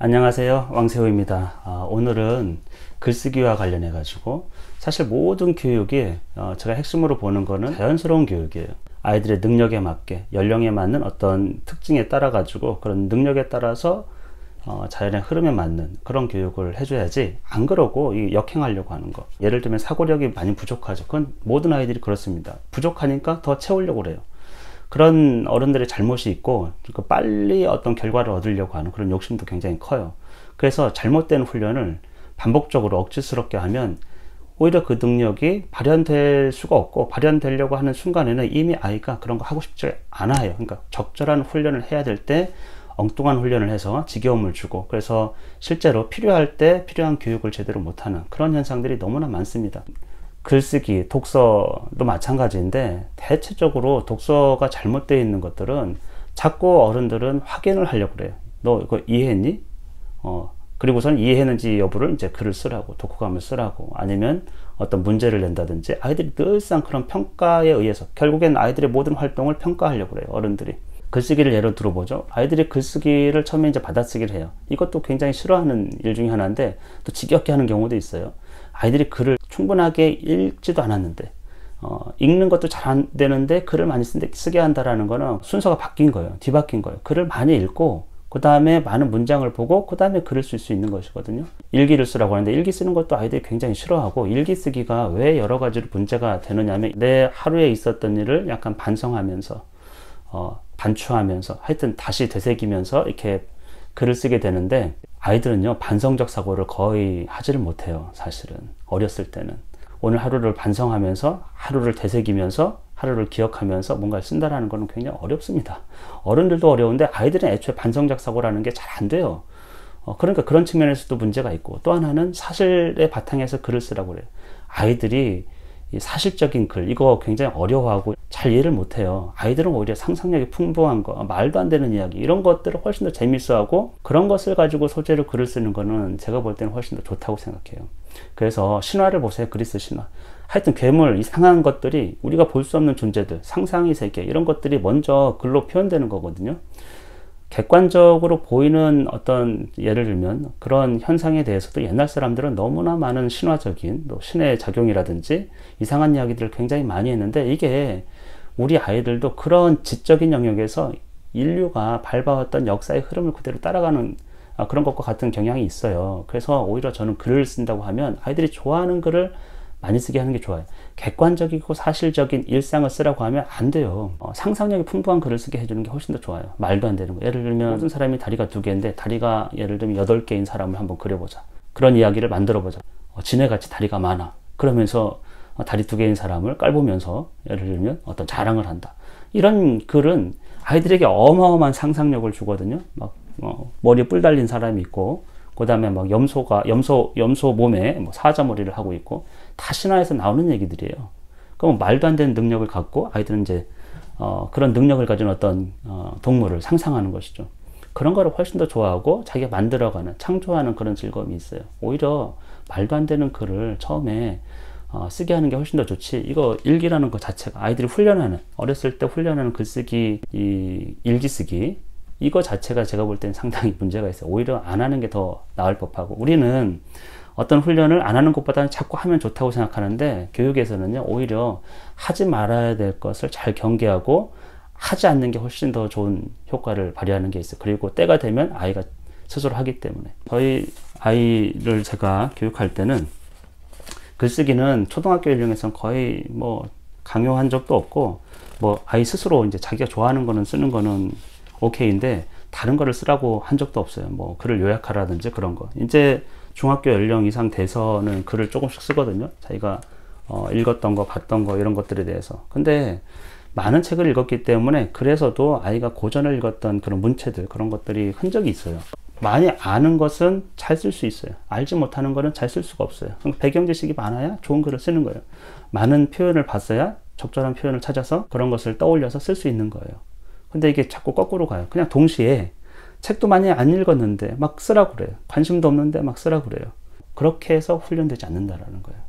안녕하세요, 왕세호입니다. 오늘은 글쓰기와 관련해 가지고 사실 모든 교육이 제가 핵심으로 보는 거는 자연스러운 교육이에요. 아이들의 능력에 맞게, 연령에 맞는 어떤 특징에 따라 가지고 그런 능력에 따라서 자연의 흐름에 맞는 그런 교육을 해줘야지, 안 그러고 역행하려고 하는 거, 예를 들면 사고력이 많이 부족하죠. 그건 모든 아이들이 그렇습니다. 부족하니까 더 채우려고 그래요. 그런 어른들의 잘못이 있고, 빨리 어떤 결과를 얻으려고 하는 그런 욕심도 굉장히 커요. 그래서 잘못된 훈련을 반복적으로 억지스럽게 하면 오히려 그 능력이 발현될 수가 없고, 발현되려고 하는 순간에는 이미 아이가 그런 거 하고 싶지 않아요. 그러니까 적절한 훈련을 해야 될 때 엉뚱한 훈련을 해서 지겨움을 주고, 그래서 실제로 필요할 때 필요한 교육을 제대로 못하는 그런 현상들이 너무나 많습니다. 글쓰기, 독서도 마찬가지인데, 대체적으로 독서가 잘못되어 있는 것들은 자꾸 어른들은 확인을 하려고 그래요. 너 이거 이해했니? 그리고선 이해했는지 여부를 이제 글을 쓰라고, 독후감을 쓰라고, 아니면 어떤 문제를 낸다든지, 아이들이 늘상 그런 평가에 의해서 결국엔 아이들의 모든 활동을 평가하려고 그래요, 어른들이. 글쓰기를 예로 들어보죠. 아이들이 글쓰기를 처음에 이제 받아쓰기를 해요. 이것도 굉장히 싫어하는 일 중에 하나인데, 또 지겹게 하는 경우도 있어요. 아이들이 글을 충분하게 읽지도 않았는데, 읽는 것도 잘 안 되는데 글을 많이 쓰게 한다라는 거는 순서가 바뀐 거예요. 뒤바뀐 거예요. 글을 많이 읽고 그 다음에 많은 문장을 보고 그 다음에 글을 쓸 수 있는 것이거든요. 일기를 쓰라고 하는데, 일기 쓰는 것도 아이들이 굉장히 싫어하고, 일기 쓰기가 왜 여러 가지로 문제가 되느냐면, 내 하루에 있었던 일을 약간 반성하면서 반추하면서 하여튼 다시 되새기면서 이렇게 글을 쓰게 되는데, 아이들은요 반성적 사고를 거의 하지를 못해요. 사실은 어렸을 때는 오늘 하루를 반성하면서, 하루를 되새기면서, 하루를 기억하면서 뭔가를 쓴다라는 거는 굉장히 어렵습니다. 어른들도 어려운데 아이들은 애초에 반성적 사고라는 게 잘 안 돼요. 그러니까 그런 측면에서도 문제가 있고, 또 하나는 사실의 바탕에서 글을 쓰라고 그래요. 아이들이 이 사실적인 글, 이거 굉장히 어려워하고 잘 이해를 못해요. 아이들은 오히려 상상력이 풍부한 거, 말도 안 되는 이야기, 이런 것들을 훨씬 더 재밌어하고, 그런 것을 가지고 소재로 글을 쓰는 거는 제가 볼 때는 훨씬 더 좋다고 생각해요. 그래서 신화를 보세요. 그리스 신화. 하여튼 괴물, 이상한 것들이, 우리가 볼 수 없는 존재들, 상상의 세계, 이런 것들이 먼저 글로 표현되는 거거든요. 객관적으로 보이는 어떤, 예를 들면 그런 현상에 대해서도 옛날 사람들은 너무나 많은 신화적인, 또 신의 작용이라든지 이상한 이야기들을 굉장히 많이 했는데, 이게 우리 아이들도 그런 지적인 영역에서 인류가 밟아왔던 역사의 흐름을 그대로 따라가는 그런 것과 같은 경향이 있어요. 그래서 오히려 저는 글을 쓴다고 하면 아이들이 좋아하는 글을 많이 쓰게 하는 게 좋아요. 객관적이고 사실적인 일상을 쓰라고 하면 안 돼요. 상상력이 풍부한 글을 쓰게 해주는 게 훨씬 더 좋아요. 말도 안 되는 거. 예를 들면 모든 사람이 다리가 2개인데 다리가 예를 들면 8개인 사람을 한번 그려보자. 그런 이야기를 만들어보자. 지네같이 다리가 많아. 그러면서 다리 2개인 사람을 깔보면서 예를 들면 어떤 자랑을 한다. 이런 글은 아이들에게 어마어마한 상상력을 주거든요. 막 머리에 뿔 달린 사람이 있고, 그 다음에 막 염소 몸에 뭐 사자머리를 하고 있고, 다 신화에서 나오는 얘기들이에요. 그럼 말도 안 되는 능력을 갖고 아이들은 이제 그런 능력을 가진 어떤 동물을 상상하는 것이죠. 그런 거를 훨씬 더 좋아하고 자기가 만들어가는, 창조하는 그런 즐거움이 있어요. 오히려 말도 안 되는 글을 처음에 쓰게 하는 게 훨씬 더 좋지, 이거 일기라는 것 자체가, 아이들이 훈련하는, 어렸을 때 훈련하는 글쓰기, 이 일기 쓰기, 이거 자체가 제가 볼 때는 상당히 문제가 있어요. 오히려 안 하는 게 더 나을 법하고, 우리는 어떤 훈련을 안 하는 것보다는 자꾸 하면 좋다고 생각하는데, 교육에서는요 오히려 하지 말아야 될 것을 잘 경계하고 하지 않는 게 훨씬 더 좋은 효과를 발휘하는 게 있어요. 그리고 때가 되면 아이가 스스로 하기 때문에. 저희 아이를 제가 교육할 때는 글쓰기는 초등학교 연령에서는 거의 뭐 강요한 적도 없고, 뭐 아이 스스로 이제 자기가 좋아하는 거는 쓰는 거는 오케이인데, 다른 거를 쓰라고 한 적도 없어요. 뭐 글을 요약하라든지 그런 거. 이제 중학교 연령 이상 돼서는 글을 조금씩 쓰거든요. 자기가 읽었던 거, 봤던 거, 이런 것들에 대해서. 근데 많은 책을 읽었기 때문에, 그래서도 아이가 고전을 읽었던 그런 문체들, 그런 것들이 흔적이 있어요. 많이 아는 것은 잘 쓸 수 있어요. 알지 못하는 거는 잘 쓸 수가 없어요. 배경 지식이 많아야 좋은 글을 쓰는 거예요. 많은 표현을 봤어야 적절한 표현을 찾아서 그런 것을 떠올려서 쓸 수 있는 거예요. 근데 이게 자꾸 거꾸로 가요. 그냥 동시에 책도 많이 안 읽었는데 막 쓰라고 그래요. 관심도 없는데 막 쓰라고 그래요. 그렇게 해서 훈련되지 않는다라는 거예요.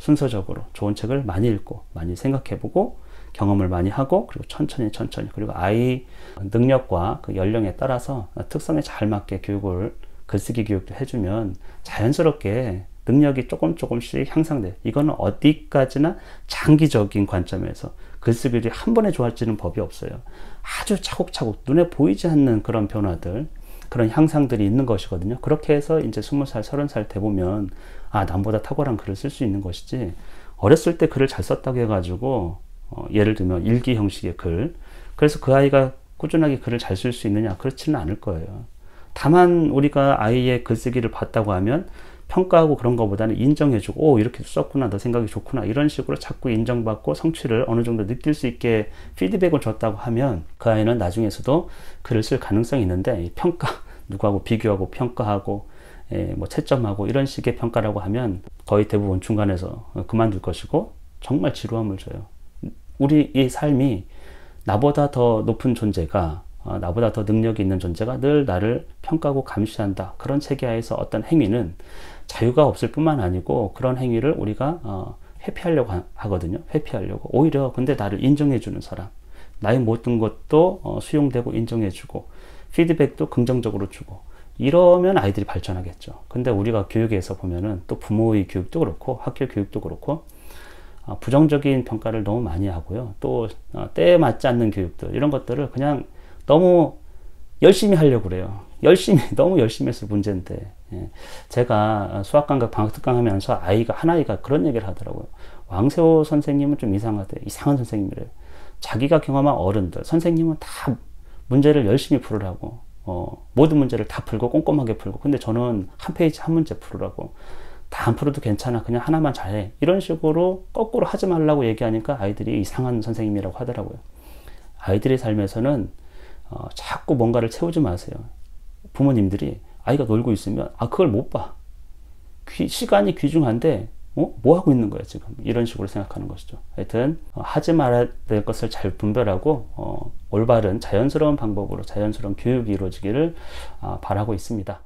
순서적으로 좋은 책을 많이 읽고, 많이 생각해보고, 경험을 많이 하고, 그리고 천천히, 그리고 아이 능력과 그 연령에 따라서 특성에 잘 맞게 교육을 글쓰기 교육도 해주면 자연스럽게 능력이 조금씩 향상돼. 이거는 어디까지나 장기적인 관점에서 글쓰기들이 한 번에 좋아지는 법이 없어요. 아주 차곡차곡 눈에 보이지 않는 그런 변화들, 그런 향상들이 있는 것이거든요. 그렇게 해서 이제 20살, 30살 돼 보면 아, 남보다 탁월한 글을 쓸 수 있는 것이지, 어렸을 때 글을 잘 썼다고 해가지고 예를 들면 일기 형식의 글, 그래서 그 아이가 꾸준하게 글을 잘 쓸 수 있느냐? 그렇지는 않을 거예요. 다만 우리가 아이의 글쓰기를 봤다고 하면 평가하고 그런 것보다는 인정해주고, 오, 이렇게 썼구나, 너 생각이 좋구나, 이런 식으로 자꾸 인정받고 성취를 어느 정도 느낄 수 있게 피드백을 줬다고 하면 그 아이는 나중에서도 글을 쓸 가능성이 있는데, 이 평가, 누구하고 비교하고 평가하고 뭐 채점하고 이런 식의 평가라고 하면 거의 대부분 중간에서 그만둘 것이고 정말 지루함을 줘요. 우리 이 삶이 나보다 더 높은 존재가, 나보다 더 능력이 있는 존재가 늘 나를 평가하고 감시한다. 그런 체계하에서 어떤 행위는 자유가 없을 뿐만 아니고 그런 행위를 우리가 회피하려고 하거든요. 회피하려고. 오히려 근데 나를 인정해주는 사람, 나의 모든 것도 수용되고 인정해주고 피드백도 긍정적으로 주고, 이러면 아이들이 발전하겠죠. 근데 우리가 교육에서 보면은 또 부모의 교육도 그렇고 학교 교육도 그렇고 부정적인 평가를 너무 많이 하고요. 또 때에 맞지 않는 교육들, 이런 것들을 그냥 너무 열심히 하려고 그래요. 너무 열심히 해서 문제인데. 제가 수학감각 방학특강 하면서 한 아이가 그런 얘기를 하더라고요. 왕세호 선생님은 좀 이상하대. 이상한 선생님이래요. 자기가 경험한 어른들, 선생님은 다 문제를 열심히 풀으라고, 모든 문제를 다 풀고 꼼꼼하게 풀고, 근데 저는 한 페이지 한 문제 풀으라고, 다 안 풀어도 괜찮아, 그냥 하나만 잘해, 이런 식으로 거꾸로 하지 말라고 얘기하니까 아이들이 이상한 선생님이라고 하더라고요. 아이들의 삶에서는 자꾸 뭔가를 채우지 마세요. 부모님들이 아이가 놀고 있으면 그걸 못 봐. 시간이 귀중한데 뭐 하고 있는 거야 지금, 이런 식으로 생각하는 것이죠. 하여튼 하지 말아야 될 것을 잘 분별하고 올바른 자연스러운 방법으로 자연스러운 교육이 이루어지기를 바라고 있습니다.